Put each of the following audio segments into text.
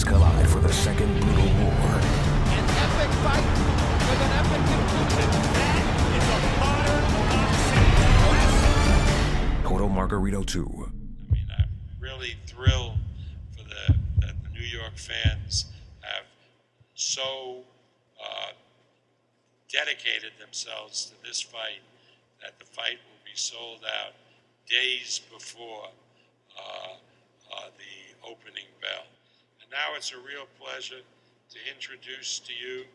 legends collide for the second brutal war. An epic fight with an epic conclusion. That is a modern boxing classic. Cotto-Margarito II. I mean, I'm really thrilled for that the New York fans have so dedicated themselves to this fight that the fight will be sold out days before the opening bell. And now it's a real pleasure to introduce to you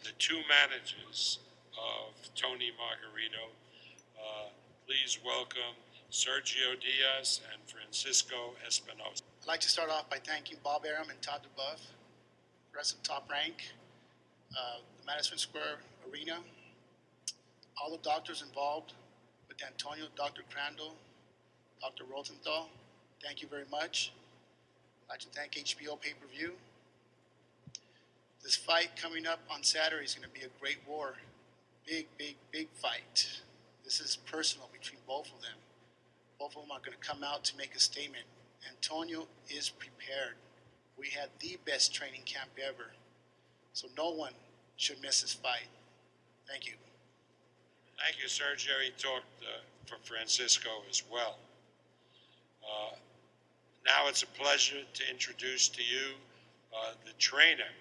the two managers of Tony Margarito. Please welcome Sergio Diaz and Francisco Espinosa. I'd like to start off by thanking Bob Arum and Todd DuBoeuf, rest of Top Rank, the Madison Square Arena, all the doctors involved with Antonio, Dr. Crandall, Dr. Rosenthal. Thank you very much. I'd like to thank HBO Pay-Per-View. This fight coming up on Saturday is going to be a great war. Big, big, big fight. This is personal between both of them. Both of them are going to come out to make a statement. Antonio is prepared. We had the best training camp ever. So no one should miss this fight. Thank you. Thank you, Sergio. He talked for Francisco as well. Now it's a pleasure to introduce to you the trainer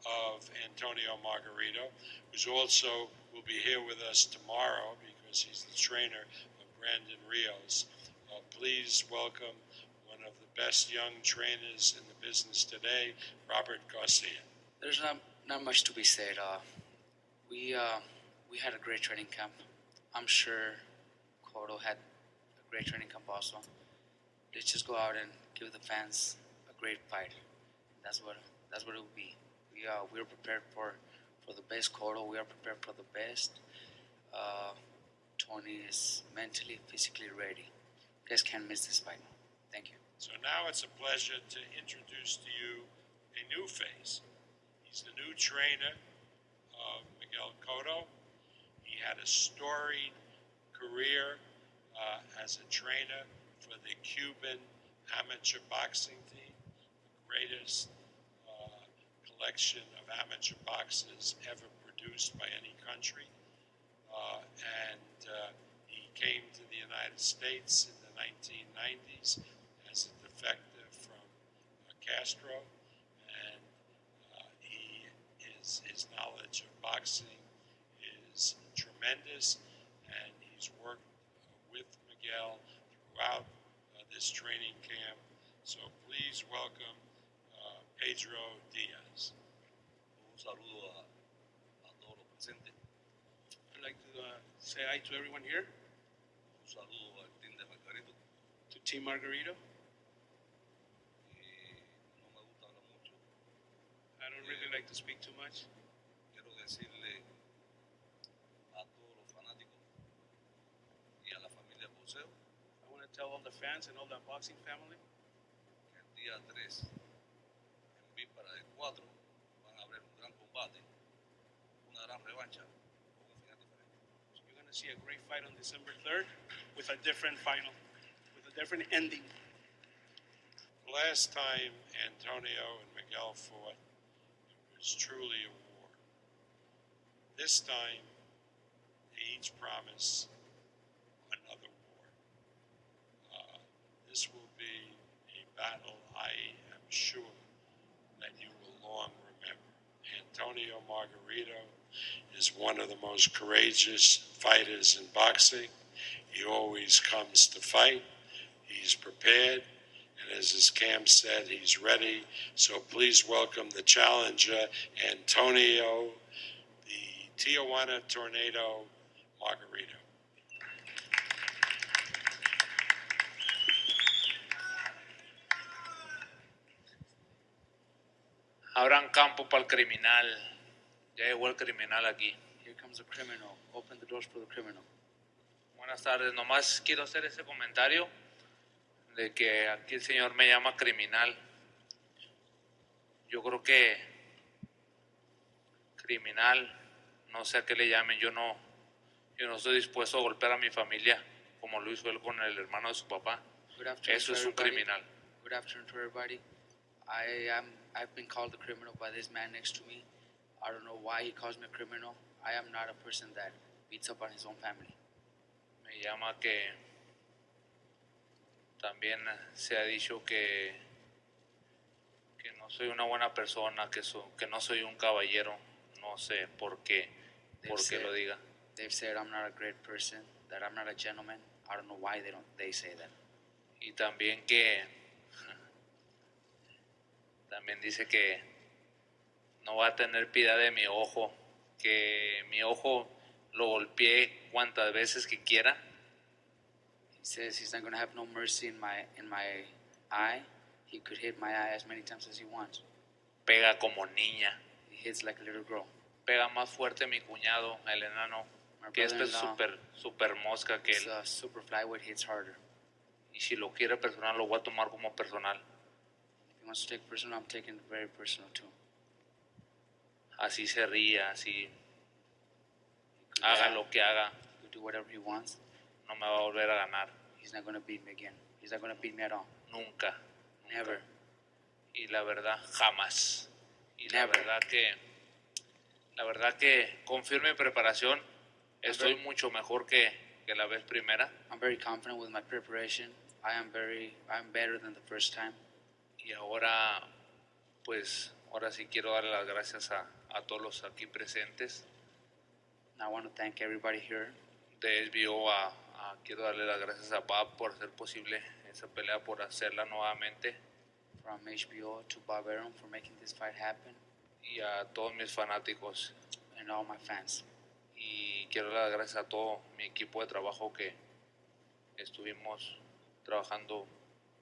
of Antonio Margarito, who's also will be here with us tomorrow because he's the trainer of Brandon Rios. Please welcome one of the best young trainers in the business today, Robert Garcia. There's not much to be said. We had a great training camp. I'm sure Cotto had a great training camp also. Let's just go out and give the fans a great fight. That's what it will be. We're prepared for the best Cotto. We are prepared for the best. Tony is mentally, physically ready. You guys can't miss this fight. Thank you. So now it's a pleasure to introduce to you a new face. He's the new trainer of Miguel COTTO. He had a storied career as a trainer for the Cuban amateur boxing team, the greatest collection of amateur boxers ever produced by any country. He came to the United States in the 1990s as a defective from Castro, and his knowledge of boxing is tremendous, and he's worked with Miguel throughout this training camp. So please welcome Pedro Diaz. Un saludo a todos los presentes. I'd like to say hi to everyone here, Un saludo al team de Margarito. to Team Margarito. No me gusta hablar mucho. I don't really like to speak too much. Quiero decirle a todos los fanáticos y a la familia boxeo I want to tell all the fans and all the boxing family que el día 3, en víspera del 4, van a haber un gran combate, una gran revancha con un final diferente. so you're going to see a great fight on December 3rd with a different final, with a different ending. The last time Antonio and Miguel fought, it was truly a war. This time, they each promise another war. This will be a battle I am sure that you will long remember. Antonio Margarito is one of the most courageous fighters in boxing. He always comes to fight. He's prepared. And as his camp said, he's ready. So please welcome the challenger, Antonio, the Tijuana Tornado Margarito. Abran campo para el criminal. Ya llegó el criminal aquí. Here comes the criminal. Open the doors for the criminal. Buenas tardes. Nomás quiero hacer ese comentario de que aquí el señor me llama criminal. Yo creo que criminal, no sé a qué le llamen. Yo no estoy dispuesto a golpear a mi familia como lo hizo él con el hermano de su papá. Good afternoon Eso to es un everybody. criminal. Good afternoon to everybody. I've been called a criminal by this man next to me. I don't know why he calls me a criminal. I am not a person that beats up on his own family. Me llama que también se ha dicho que no soy una buena persona, que no soy un caballero. No sé por qué lo diga. They've said I'm not a great person, that I'm not a gentleman. I don't know why they say that. Y también también dice que no va a tener piedad de mi ojo, que mi ojo lo golpeé cuantas veces que quiera. He says he's not going to have no mercy in my eye. He could hit my eye as many times as he wants. Pega como niña. He hits like a little girl. Pega más fuerte mi cuñado, el enano, que es super mosca que él. Super flyweight hits harder. Y si lo quiere personal, lo voy a tomar como personal. If he wants to take personal, I'm taking it very personal too. Así se ría, así haga lo que haga. He could do whatever he wants. No me va a volver a ganar. He's not going to beat me again. He's not going to beat me at all. Nunca. Never. Y la verdad, jamás. Y la Never. verdad que con firme preparación estoy mucho mejor que la vez primera. I'm very confident with my preparation. I'm better than the first time. Y ahora sí quiero darle las gracias a todos los aquí presentes. And I want to thank everybody here. De HBO quiero darle las gracias a Bob por hacer posible esa pelea, por hacerla nuevamente. From HBO to Bob Arum for making this fight happen. Y a todos mis fanáticos. And all my fans. Y quiero dar las gracias a todo mi equipo de trabajo que estuvimos trabajando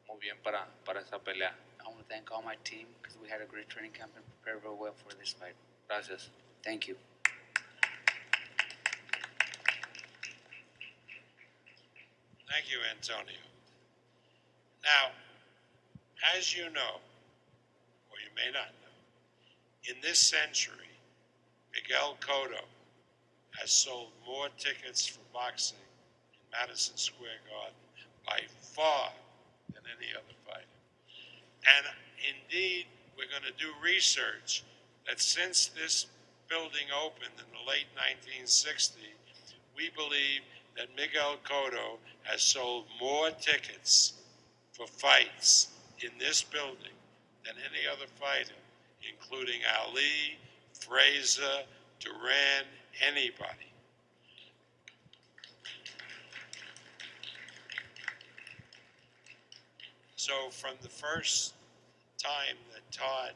muy bien para esta pelea. I want to thank all my team because we had a great training camp and prepared very well for this fight. Gracias. Thank you. Thank you, Antonio. Now, as you know, or you may not know, in this century, Miguel Cotto has sold more tickets for boxing in Madison Square Garden by far than any other fighter. And indeed, we're going to do research that since this building opened in the late 1960s, we believe that Miguel Cotto has sold more tickets for fights in this building than any other fighter, including Ali, Frazier, Duran, anybody. So from the first time that Todd,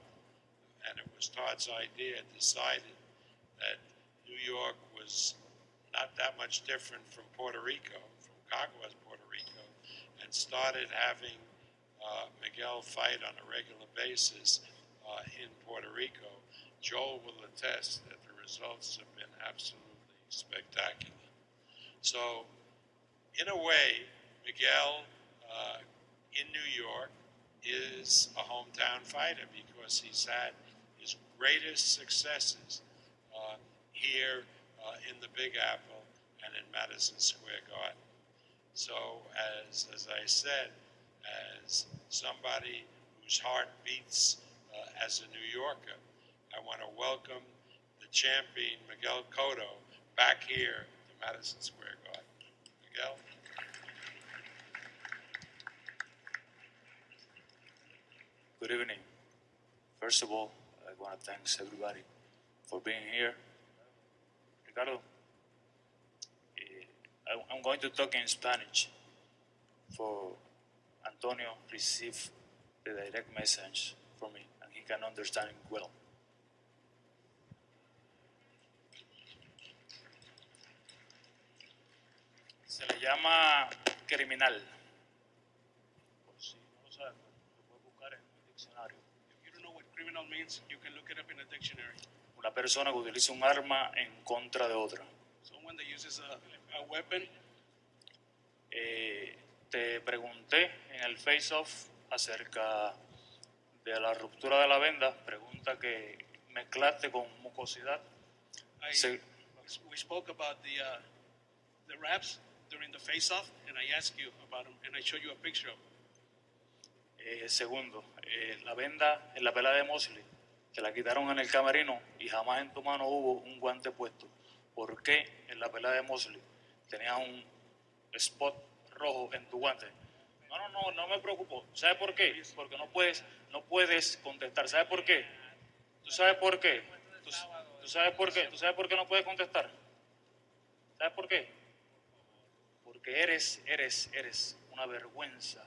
and it was Todd's idea, decided that New York was not that much different from Puerto Rico, from Caguas, Puerto Rico, and started having Miguel fight on a regular basis in Puerto Rico, Joel will attest that the results have been absolutely spectacular. So, in a way, Miguel in New York is a hometown fighter because he's had his greatest successes here in the Big Apple and in Madison Square Garden. So, as I said, as somebody whose heart beats as a New Yorker, I want to welcome the champion Miguel Cotto back here to Madison Square Garden. Miguel? Good evening. First of all, I want to thank everybody for being here. Ricardo, I'm going to talk in Spanish for Antonio receive the direct message from me and he can understand it well. Se le llama criminal. Por si no lo sabes, lo puedes buscar en el diccionario. If you don't know what criminal means, you can look it up in a dictionary. Una persona que utiliza un arma en contra de otra. Someone that uses a weapon. Te pregunté en el face-off acerca de la ruptura de la venda, pregunta que mezclaste con mucosidad. We spoke about the wraps during the face-off, and I asked you about them, and I showed you a picture of them. Segundo, la venda en la pelea de Mosley, te la quitaron en el camerino y jamás en tu mano hubo un guante puesto. ¿Por qué en la pelea de Mosley tenías un spot rojo en tu guante? No me preocupo. ¿Sabes por qué? Porque no puedes contestar. ¿Sabes por qué? ¿Tú sabes por qué? ¿Tú sabes por qué? ¿Tú sabes por qué no puedes contestar? ¿Sabes por qué? Porque eres una vergüenza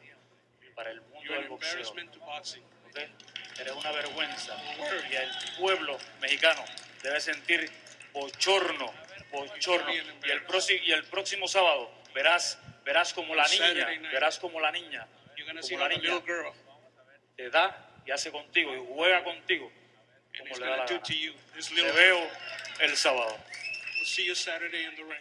para el mundo You're del an boxeo. embarrassment to boxing. ¿Okay? Eres una vergüenza. Y el pueblo mexicano debe sentir bochorno. Y el próximo sábado verás como la niña, You're going to see how the little girl, te da y hace contigo y juega contigo and como he's le da going la to do gana. to you. This Te little veo el sábado. We'll see you Saturday in the ring.